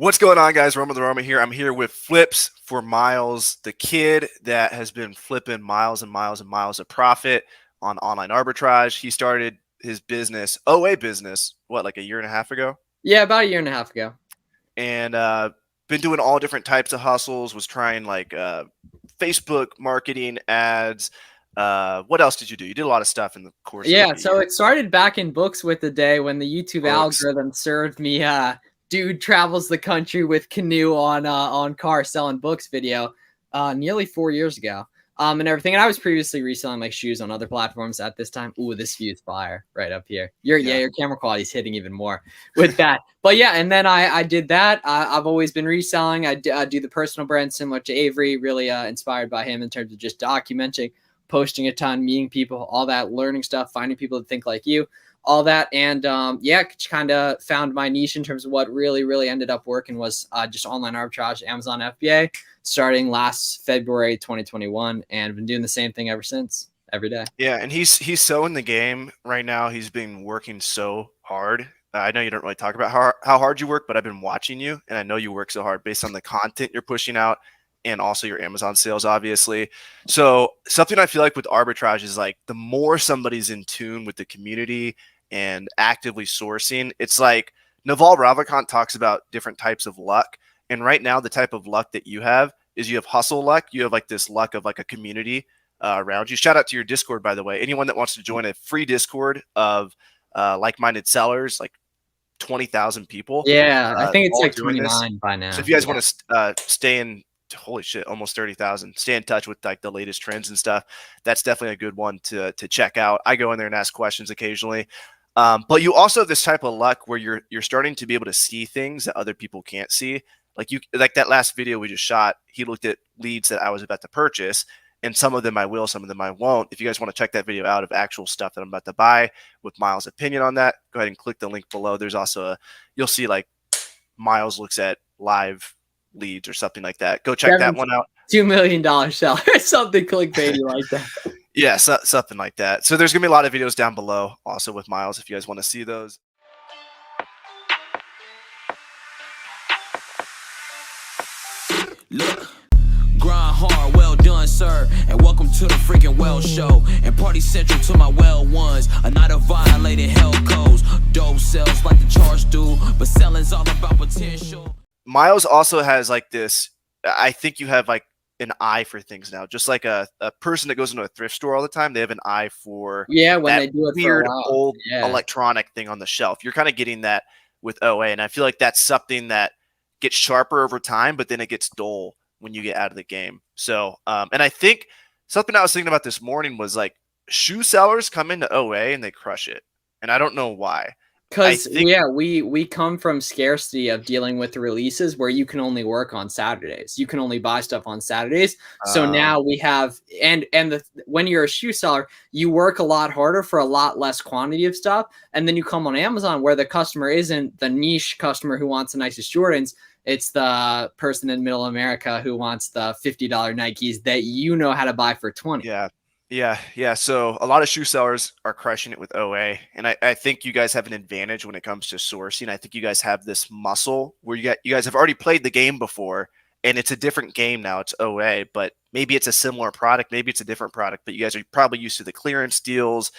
What's going on, guys? Roman the Roman here. I'm here with Flips4Miles, the kid that has been flipping miles and miles and miles of profit on online arbitrage. He started his business, OA business, like a year and a half ago? Yeah, about a year and a half ago. And been doing all different types of hustles, was trying Facebook marketing ads. What else did you do? You did a lot of stuff in the course of Yeah, so it started back in books with the day when the YouTube algorithm served me dude travels the country with canoe on car selling books video nearly 4 years ago. And everything. And I was previously reselling like shoes on other platforms at this time. Ooh, this view's fire right up here. Your camera quality is hitting even more with that. But yeah, and then I did that. I've always been reselling. I do the personal brand similar to Avery, really inspired by him in terms of just documenting, posting a ton, meeting people, all that, learning stuff, finding people that think like you, all that. And yeah, kind of found my niche in terms of what really ended up working was just online arbitrage, Amazon FBA, starting last February 2021, and been doing the same thing ever since, every day. Yeah, and he's so in the game right now. He's been working so hard. I know you don't really talk about how hard you work, but I've been watching you, and I know you work so hard based on the content you're pushing out and also your Amazon sales, obviously. So something I feel like with arbitrage is like the more somebody's in tune with the community and actively sourcing, it's like Naval Ravikant talks about different types of luck. And right now, the type of luck that you have is you have hustle luck. You have like this luck of like a community around you. Shout out to your Discord, by the way. Anyone that wants to join a free Discord of like-minded sellers, like 20,000 people. Yeah, I think it's like 29 by now. So if you guys want to stay in, holy shit, almost 30,000, stay in touch with like the latest trends and stuff, that's definitely a good one to check out. I go in there and ask questions occasionally. But you also have this type of luck where you're starting to be able to see things that other people can't see. Like that last video we just shot, he looked at leads that I was about to purchase, and some of them I will, some of them I won't. If you guys want to check that video out of actual stuff that I'm about to buy with Miles' opinion on that, go ahead and click the link below. There's also you'll see like Miles looks at live leads or something like that. Go check that one out. $2 million seller, something clickbaity like that. Yeah, something like that. So there's gonna be a lot of videos down below also with Miles if you guys want to see those. Look, grind hard, well done, sir, and welcome to the freaking Well Show. And party central to my well ones, a night of violated hell codes. Dope sells like the charge do, but selling's all about potential. Miles also has like this, I think you have like an eye for things now, just like a person that goes into a thrift store all the time. They have an eye for when they do it weird for a while. Old electronic thing on the shelf. You're kind of getting that with OA, and I feel like that's something that gets sharper over time, but then it gets dull when you get out of the game. So and I think something I was thinking about this morning was like shoe sellers come into OA and they crush it, and I don't know why. Because we come from scarcity of dealing with the releases where you can only work on Saturdays. You can only buy stuff on Saturdays. So now we have when you're a shoe seller, you work a lot harder for a lot less quantity of stuff. And then you come on Amazon where the customer isn't the niche customer who wants the nicest Jordans. It's the person in middle America who wants the $50 Nikes that you know how to buy for 20. Yeah. So a lot of shoe sellers are crushing it with OA. And I think you guys have an advantage when it comes to sourcing. I think you guys have this muscle where you guys have already played the game before, and it's a different game now. It's OA, but maybe it's a similar product. Maybe it's a different product, but you guys are probably used to the clearance deals,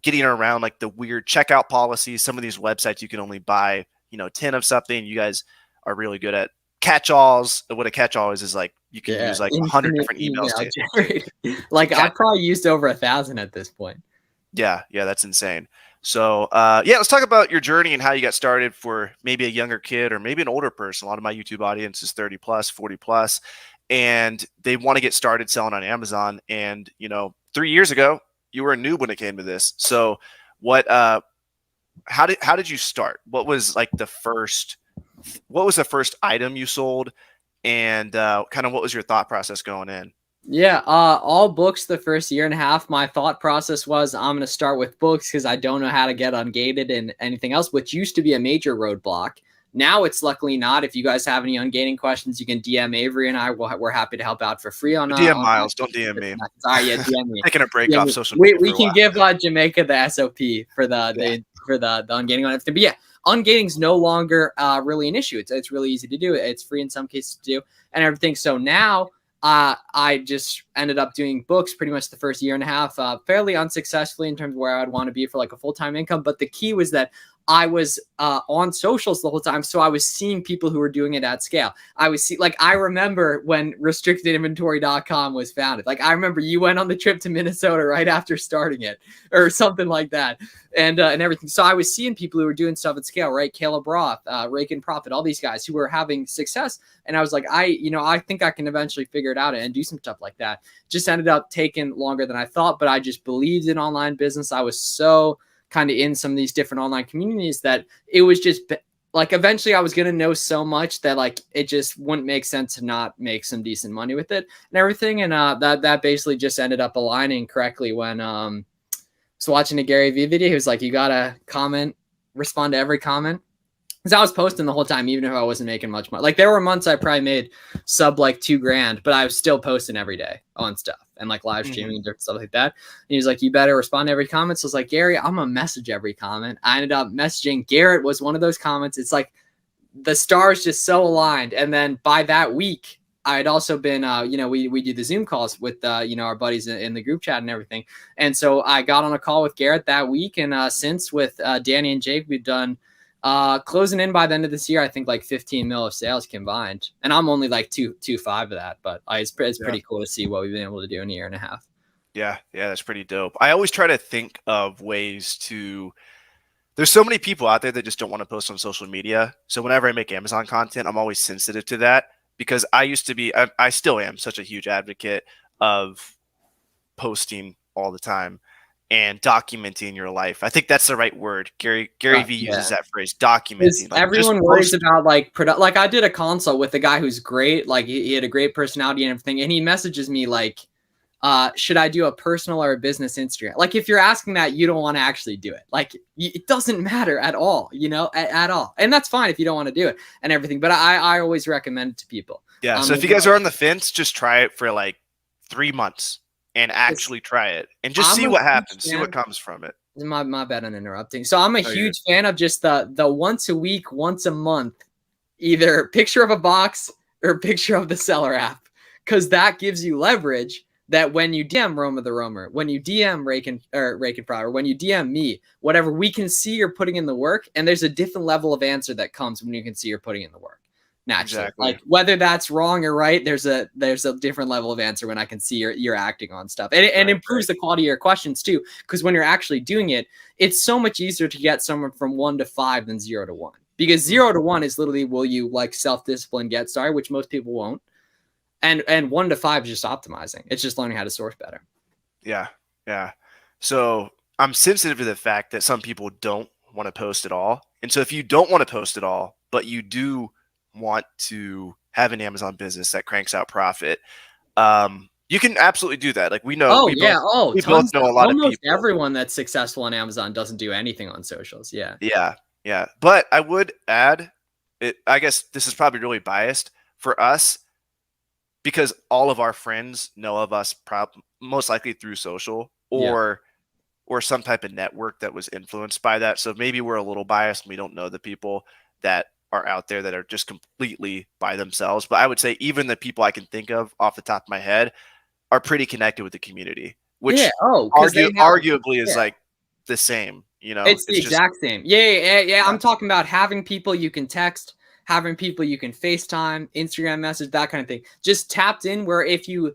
getting around like the weird checkout policies. Some of these websites you can only buy, 10 of something. You guys are really good at catch-alls. What a catch-all is like you can use like 100 different emails. Like I've probably used over 1,000 at this point. Yeah, that's insane. So let's talk about your journey and how you got started for maybe a younger kid or maybe an older person. A lot of my YouTube audience is 30 plus, 40 plus, and they want to get started selling on Amazon. And 3 years ago, you were a noob when it came to this. So how did you start? What was the first item you sold, and kind of what was your thought process going in? Yeah, all books the first year and a half. My thought process was I'm going to start with books because I don't know how to get ungated and anything else, which used to be a major roadblock. Now it's luckily not. If you guys have any ungating questions, you can DM Avery and I. We're happy to help out for free on DM Miles. Don't DM me. Sorry, yeah, DM me. Taking a break off social media. We can give Jamaica the SOP for the ungating on everything. But yeah, ungating's no longer really an issue. It's really easy to do. It's free in some cases to do and everything. So now I just ended up doing books pretty much the first year and a half, fairly unsuccessfully in terms of where I'd want to be for like a full-time income. But the key was that I was on socials the whole time. So I was seeing people who were doing it at scale. I remember when restrictedinventory.com was founded. Like, I remember you went on the trip to Minnesota right after starting it or something like that and everything. So I was seeing people who were doing stuff at scale, right? Caleb Roth, Rake and Profit, all these guys who were having success. And I was like, I think I can eventually figure it out and do some stuff like that. Just ended up taking longer than I thought, but I just believed in online business. I was so kind of in some of these different online communities that it was just like, eventually I was going to know so much that like, it just wouldn't make sense to not make some decent money with it and everything. And that basically just ended up aligning correctly when I was watching a Gary Vee video. He was like, you got to respond to every comment. Because I was posting the whole time, even if I wasn't making much money. Like, there were months I probably made sub like $2,000, but I was still posting every day on stuff and like live streaming and different stuff like that. And he was like, you better respond to every comment. So I was like, Gary, I'm gonna message every comment. I ended up messaging Garrett was one of those comments. It's like the stars just so aligned. And then by that week, I had also been, we do the Zoom calls with, our buddies in the group chat and everything. And so I got on a call with Garrett that week. And since with Danny and Jake, we've done closing in by the end of this year, I think like 15 mil of sales combined, and I'm only like 2.5 of that, but it's pretty cool to see what we've been able to do in a year and a half. Yeah, that's pretty dope. I always try to think of ways to. There's so many people out there that just don't want to post on social media. So whenever I make Amazon content, I'm always sensitive to that because I used to be, I still am such a huge advocate of posting all the time and documenting your life. I think that's the right word. Gary Vee uses that phrase, documenting. Like, everyone worries about like like I did a consult with a guy who's great. Like he had a great personality and everything. And he messages me like, should I do a personal or a business Instagram? Like, if you're asking that, you don't want to actually do it. Like, it doesn't matter at all, at all. And that's fine if you don't want to do it and everything. But I always recommend it to people. Yeah. So if you guys are on the fence, just try it for like 3 months. And actually try it and just see what happens, see what comes from it. My bad on interrupting. So I'm a huge fan of just the once a week, once a month, either picture of a box or picture of the seller app, because that gives you leverage that when you DM Roma the Roamer, when you DM Rake and Pryor, when you DM me, whatever, we can see you're putting in the work, and there's a different level of answer that comes when you can see you're putting in the work. Naturally. Exactly. Like, whether that's wrong or right, there's a different level of answer when I can see you're acting on stuff, and it improves the quality of your questions too. Because when you're actually doing it, it's so much easier to get someone from 1 to 5 than 0 to 1. Because 0 to 1 is literally, will you like self-discipline get started, which most people won't, and 1 to 5 is just optimizing. It's just learning how to source better. Yeah. So I'm sensitive to the fact that some people don't want to post at all, and so if you don't want to post at all, but you do want to have an Amazon business that cranks out profit, you can absolutely do that. Like, we know, we both know a lot of people. Almost everyone that's successful on Amazon doesn't do anything on socials. Yeah. But I would add, I guess this is probably really biased for us because all of our friends know of us most likely through social or some type of network that was influenced by that. So maybe we're a little biased and we don't know the people that are out there that are just completely by themselves. But I would say even the people I can think of off the top of my head are pretty connected with the community, which arguably is like the same, it's the exact same. Yeah. I'm talking about having people you can text, having people you can FaceTime, Instagram message, that kind of thing. Just tapped in where if you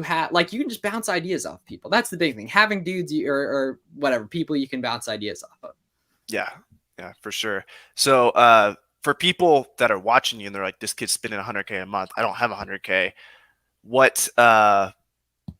have, like, you can just bounce ideas off people. That's the big thing. Having dudes or whatever, people you can bounce ideas off of. Yeah, for sure. So, for people that are watching you and they're like, this kid's spending 100K a month, I don't have 100K.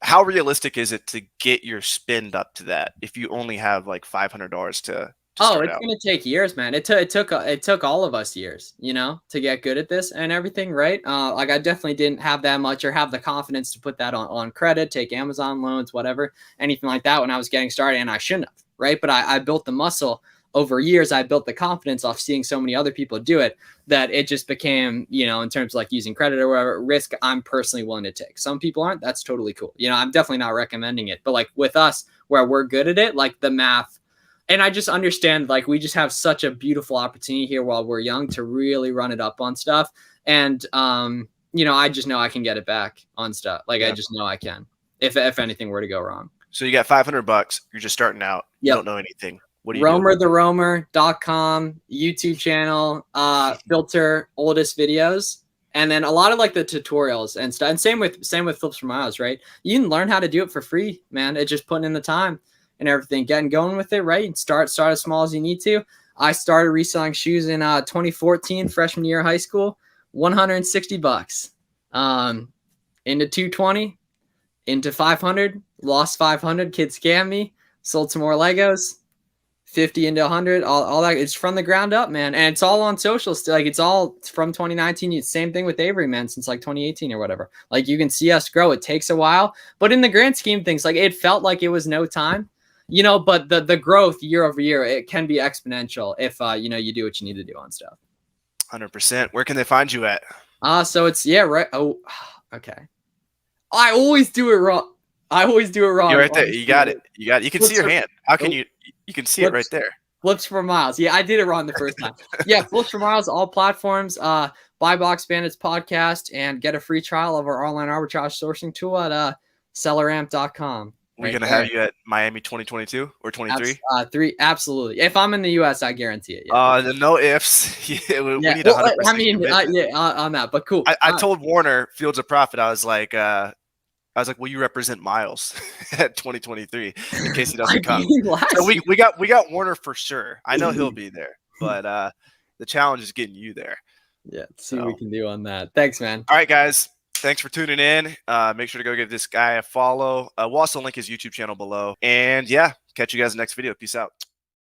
How realistic is it to get your spend up to that if you only have like $500 to start out? Going to take years, man. It took all of us years, to get good at this and everything, right? Like, I definitely didn't have that much or have the confidence to put that on credit, take Amazon loans, whatever, anything like that when I was getting started, and I shouldn't have, right? But I built the muscle over years. I built the confidence off seeing so many other people do it that it just became, in terms of like using credit or whatever risk I'm personally willing to take. Some people aren't. That's totally cool. I'm definitely not recommending it. But like with us, where we're good at it, like the math and I just understand, like, we just have such a beautiful opportunity here while we're young to really run it up on stuff. And, you know, I just know I can get it back on stuff. Like, I just know I can, if anything were to go wrong. So you got $500. You're just starting out. You don't know anything. What do you do? RoamerTheRoamer.com, YouTube channel, filter oldest videos. And then a lot of like the tutorials and stuff. And same with Flips4Miles, right? You can learn how to do it for free, man. It's just putting in the time and everything, getting going with it, right? And start as small as you need to. I started reselling shoes in 2014, freshman year of high school, $160. Into 220, into 500, lost 500. Kids scammed me, sold some more Legos. 50 into 100, all that. It's from the ground up, man. And it's all on social still. Like, it's all from 2019. Same thing with Avery, man, since like 2018 or whatever. Like, you can see us grow. It takes a while, but in the grand scheme of things, like, it felt like it was no time, you know, but the growth year over year, it can be exponential if, you know, you do what you need to do on stuff. 100%. Where can they find you at? So it's, yeah, right. Oh, okay. I always do it wrong. You're right there. You got it. You can see your hand. How can you can see it right there. Flips4Miles. Yeah, I did it wrong the first time. Yeah, Flips4Miles, all platforms. Buy Box Bandits podcast and get a free trial of our online arbitrage sourcing tool at selleramp.com. We're going to have you at Miami 2022 or 23? Absolutely. If I'm in the U.S., I guarantee it. Yeah. No ifs. We need 100%. I mean, on that, but cool. I told Warner, Fields of Profit, I was like, will you represent Miles at 2023 in case he doesn't come? So we got Warner for sure. I know he'll be there, but the challenge is getting you there. Yeah, let's see what we can do on that. Thanks, man. All right, guys. Thanks for tuning in. Make sure to go give this guy a follow. We'll also link his YouTube channel below. And yeah, catch you guys in the next video. Peace out.